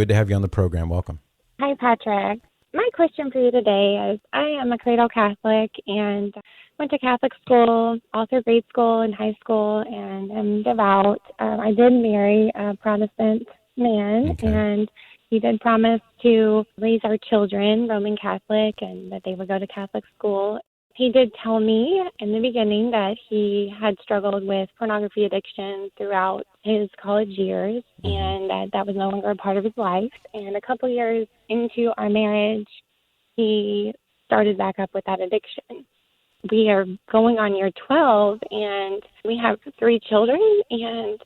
Good to have you on the program. Welcome. Hi, Patrick. My question for you today is I am a cradle Catholic and went to Catholic school, all through grade school and high school, and am devout. I did marry a Protestant man, Okay. and he did promise to raise our children Roman Catholic and that they would go to Catholic school. He did tell me in the beginning that he had struggled with pornography addiction throughout his college years, and that was no longer a part of his life. And a couple years into our marriage, he started back up with that addiction. We are going on year 12, and we have 3 children, and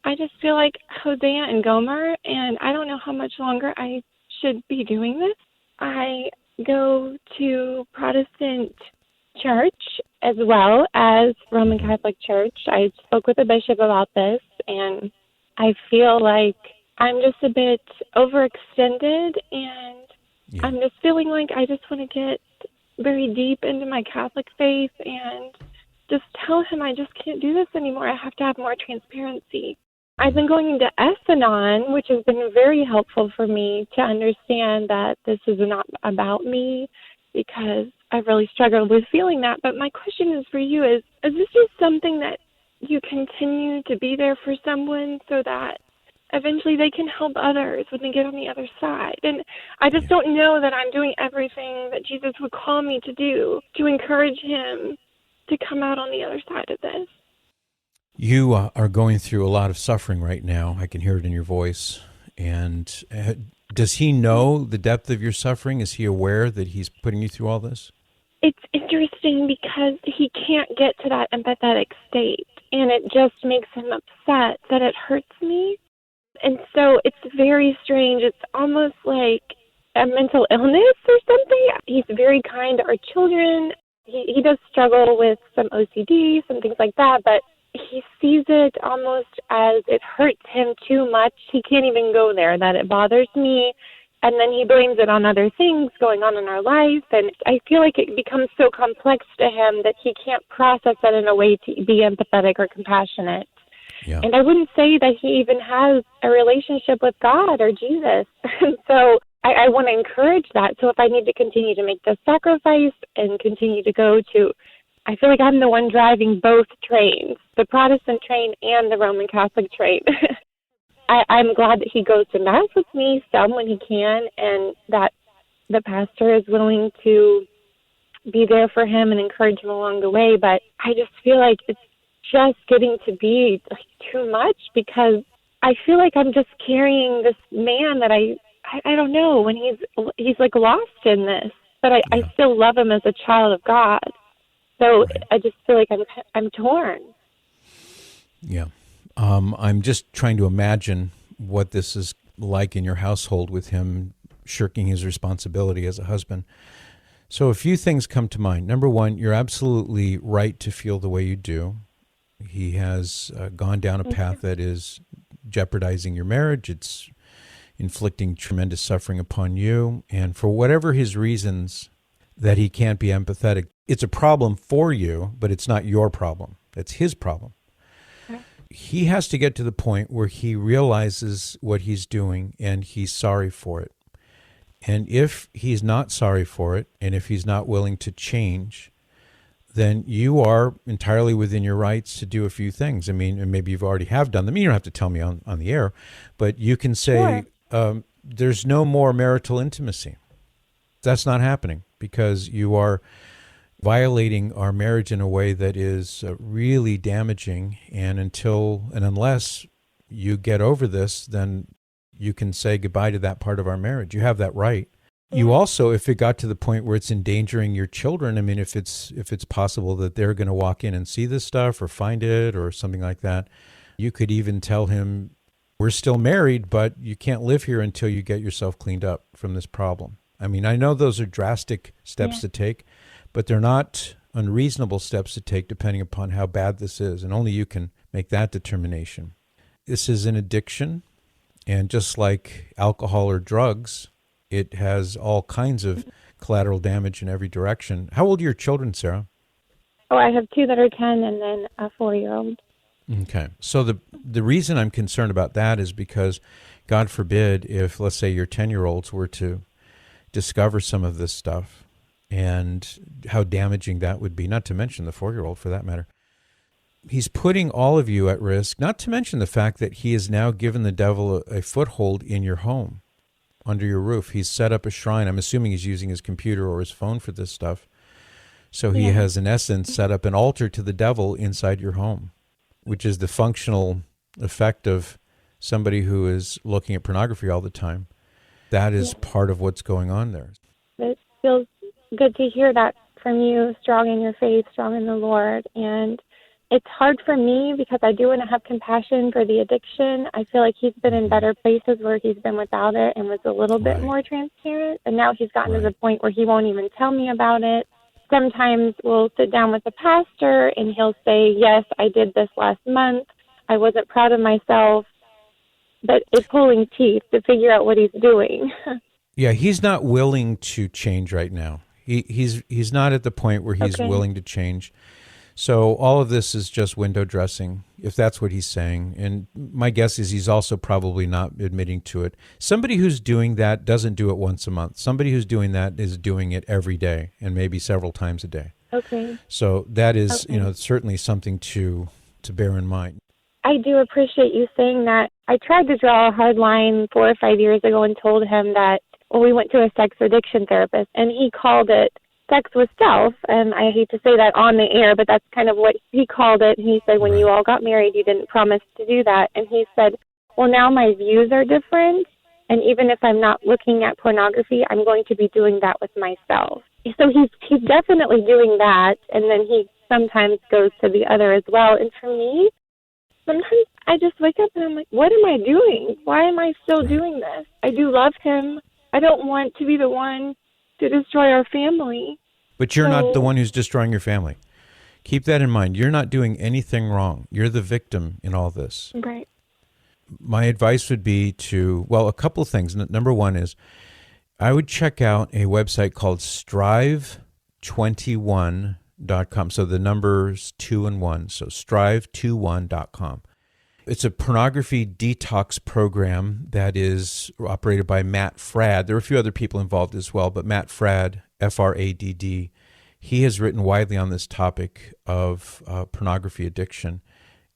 I just feel like Hosea and Gomer, and I don't know how much longer I should be doing this. I go to Protestant church as well as Roman Catholic church. I spoke with the bishop about this, and I feel like I'm just a bit overextended, and I'm just feeling like I just want to get very deep into my Catholic faith and just tell him I just can't do this anymore. I have to have more transparency. I've been going into Essanon, which has been very helpful for me to understand that this is not about me, because I've really struggled with feeling that. But my question is for you is this just something that you continue to be there for someone so that eventually they can help others when they get on the other side? And I just don't know that I'm doing everything that Jesus would call me to do to encourage him to come out on the other side of this. You are going through a lot of suffering right now. I can hear it in your voice. And does he know the depth of your suffering? Is he aware that he's putting you through all this? It's interesting because he can't get to that empathetic state, and it just makes him upset that it hurts me. And so it's very strange. It's almost like a mental illness or something. He's very kind to our children. He does struggle with some OCD, some things like that, but he sees it almost as it hurts him too much. He can't even go there, that it bothers me. And then he blames it on other things going on in our life. And I feel like it becomes so complex to him that he can't process it in a way to be empathetic or compassionate. Yeah. And I wouldn't say that he even has a relationship with God or Jesus. And so I want to encourage that. So if I need to continue to make the sacrifice and continue to go to, I feel like I'm the one driving both trains, the Protestant train and the Roman Catholic train. I'm glad that he goes to Mass with me some when he can, and that the pastor is willing to be there for him and encourage him along the way. But I just feel like it's just getting to be too much, because I feel like I'm just carrying this man that I don't know, when he's like lost in this, but I still love him as a child of God. So I just feel like I'm torn. Yeah. I'm just trying to imagine what this is like in your household with him shirking his responsibility as a husband. So a few things come to mind. Number one, you're absolutely right to feel the way you do. He has gone down a path that is jeopardizing your marriage. It's inflicting tremendous suffering upon you. And for whatever his reasons that he can't be empathetic, it's a problem for you, but it's not your problem. It's his problem. He has to get to the point where he realizes what he's doing and he's sorry for it. And if he's not sorry for it, and if he's not willing to change, then you are entirely within your rights to do a few things. I mean, and maybe you've already have done them. You don't have to tell me on the air, but you can say, there's no more marital intimacy. That's not happening, because you are violating our marriage in a way that is really damaging. And unless you get over this, then you can say goodbye to that part of our marriage. You have that right. You also, if it got to the point where it's endangering your children, I mean, if it's possible that they're going to walk in and see this stuff or find it or something like that, you could even tell him, we're still married, but you can't live here until you get yourself cleaned up from this problem. I mean, I know those are drastic steps to take, but they're not unreasonable steps to take depending upon how bad this is, and only you can make that determination. This is an addiction, and just like alcohol or drugs, it has all kinds of collateral damage in every direction. How old are your children, Sarah? Oh, I have 2 that are 10 and then a 4-year-old. Okay. So the reason I'm concerned about that is because God forbid if, let's say, your 10-year-olds were to discover some of this stuff and how damaging that would be, not to mention the 4-year-old for that matter. He's putting all of you at risk, not to mention the fact that he has now given the devil a foothold in your home, under your roof. He's set up a shrine. I'm assuming he's using his computer or his phone for this stuff. So he has, in essence, set up an altar to the devil inside your home, which is the functional effect of somebody who is looking at pornography all the time. That is part of what's going on there. It feels good to hear that from you, strong in your faith, strong in the Lord. And it's hard for me because I do want to have compassion for the addiction. I feel like he's been in better places where he's been without it and was a little bit more transparent. And now he's gotten to the point where he won't even tell me about it. Sometimes we'll sit down with the pastor and he'll say, yes, I did this last month. I wasn't proud of myself. But it's pulling teeth to figure out what he's doing. Yeah, he's not willing to change right now. He's not at the point where he's willing to change. So all of this is just window dressing, if that's what he's saying. And my guess is he's also probably not admitting to it. Somebody who's doing that doesn't do it once a month. Somebody who's doing that is doing it every day and maybe several times a day. Okay. So that is, certainly something to bear in mind. I do appreciate you saying that. I tried to draw a hard line 4 or 5 years ago and told him that, we went to a sex addiction therapist, and he called it sex with self. And I hate to say that on the air, but that's kind of what he called it. And he said, when you all got married, you didn't promise to do that. And he said, well, now my views are different. And even if I'm not looking at pornography, I'm going to be doing that with myself. So he's definitely doing that. And then he sometimes goes to the other as well. And for me, sometimes I just wake up and I'm like, what am I doing? Why am I still doing this? I do love him. I don't want to be the one to destroy our family. But you're not the one who's destroying your family. Keep that in mind. You're not doing anything wrong. You're the victim in all this. Right. My advice would be a couple of things. Number one is I would check out a website called strive21.com. So the numbers 2 and 1. So strive21.com. It's a pornography detox program that is operated by Matt Fradd. There are a few other people involved as well, but Matt Fradd, Fradd, he has written widely on this topic of pornography addiction,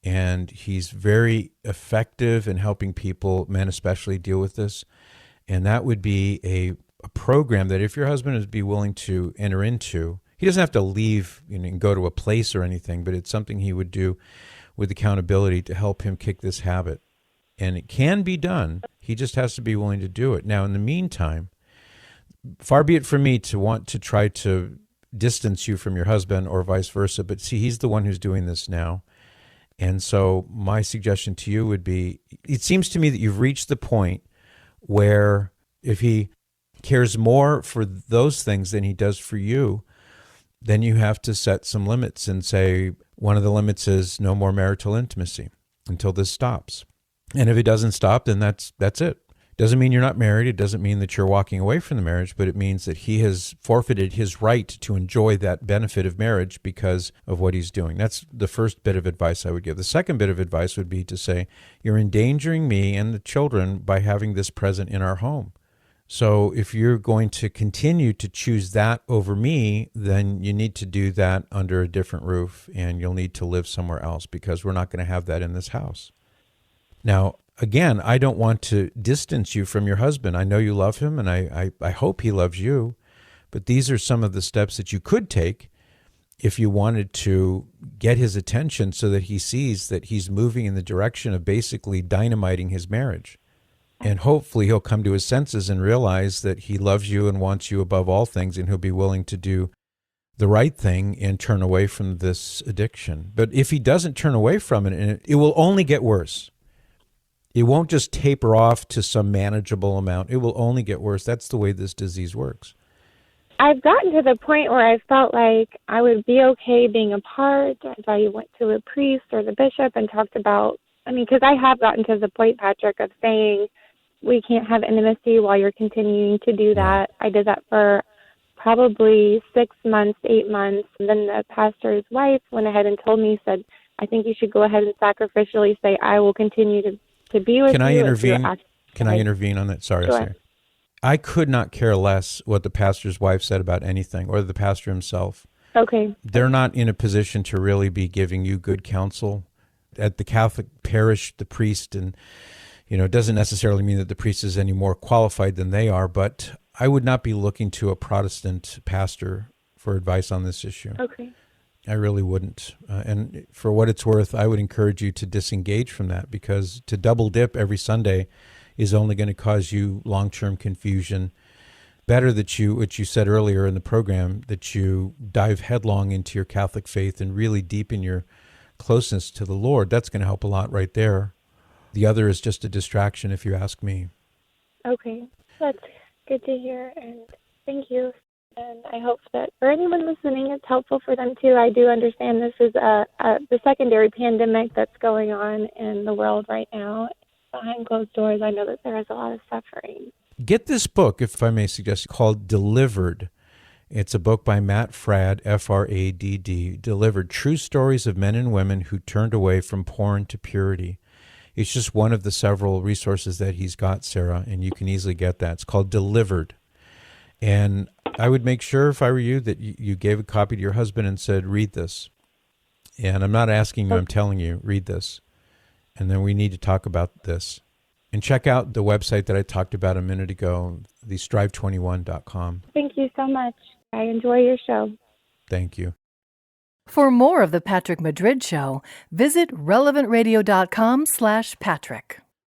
and he's very effective in helping people, men especially, deal with this. And that would be a program that if your husband would be willing to enter into, he doesn't have to leave and go to a place or anything, but it's something he would do with accountability to help him kick this habit. And it can be done. He just has to be willing to do it. Now, in the meantime, far be it from me to want to try to distance you from your husband or vice versa, but see, he's the one who's doing this now. And so my suggestion to you would be, it seems to me that you've reached the point where if he cares more for those things than he does for you, then you have to set some limits and say, one of the limits is no more marital intimacy until this stops. And if it doesn't stop, then that's it. Doesn't mean you're not married. It doesn't mean that you're walking away from the marriage, but it means that he has forfeited his right to enjoy that benefit of marriage because of what he's doing. That's the first bit of advice I would give. The second bit of advice would be to say, you're endangering me and the children by having this present in our home. So if you're going to continue to choose that over me, then you need to do that under a different roof, and you'll need to live somewhere else because we're not going to have that in this house. Now, again, I don't want to distance you from your husband. I know you love him, and I hope he loves you, but these are some of the steps that you could take if you wanted to get his attention so that he sees that he's moving in the direction of basically dynamiting his marriage. And hopefully he'll come to his senses and realize that he loves you and wants you above all things, and he'll be willing to do the right thing and turn away from this addiction. But if he doesn't turn away from it, it will only get worse. It won't just taper off to some manageable amount. It will only get worse. That's the way this disease works. I've gotten to the point where I felt like I would be okay being apart if I went to a priest or the bishop and talked about, because I have gotten to the point, Patrick, of saying, we can't have intimacy while you're continuing to do that. I did that for probably 6 months, 8 months. And then the pastor's wife went ahead and told me, said, I think you should go ahead and sacrificially say, I will continue to be with you. Can I intervene? Can I intervene on that? Sorry, Sure. sorry. I could not care less what the pastor's wife said about anything, or the pastor himself. Okay. They're not in a position to really be giving you good counsel. At the Catholic parish, the priest, and it doesn't necessarily mean that the priest is any more qualified than they are, but I would not be looking to a Protestant pastor for advice on this issue. Okay. I really wouldn't. And for what it's worth, I would encourage you to disengage from that, because to double dip every Sunday is only going to cause you long-term confusion. Better that you, which you said earlier in the program, that you dive headlong into your Catholic faith and really deepen your closeness to the Lord. That's going to help a lot right there. The other is just a distraction, if you ask me. Okay. That's good to hear, and thank you. And I hope that for anyone listening, it's helpful for them too. I do understand this is the secondary pandemic that's going on in the world right now. Behind closed doors, I know that there is a lot of suffering. Get this book, if I may suggest, called Delivered. It's a book by Matt Fradd, Fradd, Delivered, True Stories of Men and Women Who Turned Away from Porn to Purity. It's just one of the several resources that he's got, Sarah, and you can easily get that. It's called Delivered. And I would make sure, if I were you, that you gave a copy to your husband and said, read this. And I'm not asking you, I'm telling you, read this. And then we need to talk about this. And check out the website that I talked about a minute ago, the strive21.com. Thank you so much. I enjoy your show. Thank you. For more of The Patrick Madrid Show, visit relevantradio.com/Patrick.